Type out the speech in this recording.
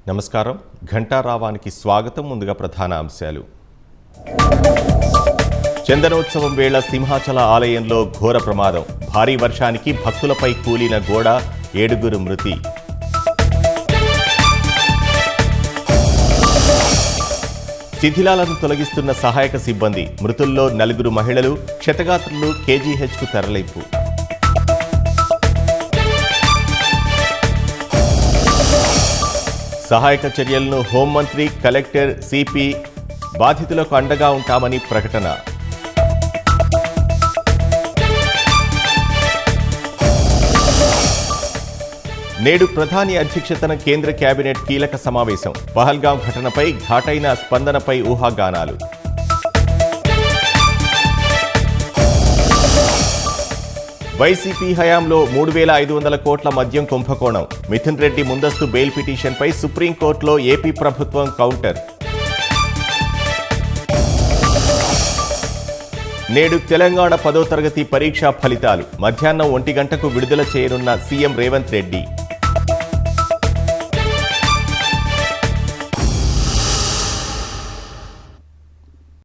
నమస్కారం. ఘంటారావానికి స్వాగతం. ముందుగా ప్రధాన అంశాలు. చందనోత్సవం వేళ సింహాచల ఆలయంలో ఘోర ప్రమాదం. భారీ వర్షానికి భక్తులపై కూలిన గోడ, 7 మృతి. శిథిలాలను తొలగిస్తున్న సహాయక సిబ్బంది. మృతుల్లో 4 మహిళలు, క్షతగాత్రులు కేజీహెచ్కు తరలింపు. సహాయక చర్యలను హోంమంత్రి, కలెక్టర్, సిపి బాధితులకు అండగా ఉంటామని ప్రకటన. నేడు ప్రధాని అధ్యక్షతన కేంద్ర కేబినెట్ కీలక సమావేశం. పహల్గాం ఘటనపై ఘాటైన స్పందనపై ఊహాగానాలు. వైసీపీ హయాంలో 3,500 కోట్ల మద్యం కుంభకోణం. మిథున్ రెడ్డి ముందస్తు బెయిల్ పిటిషన్పై సుప్రీంకోర్టులో ఏపీ ప్రభుత్వం కౌంటర్. నేడు తెలంగాణ 10వ తరగతి పరీక్షా ఫలితాలు. మధ్యాహ్నం 1 గంటకు విడుదల చేయనున్న సీఎం రేవంత్ రెడ్డి.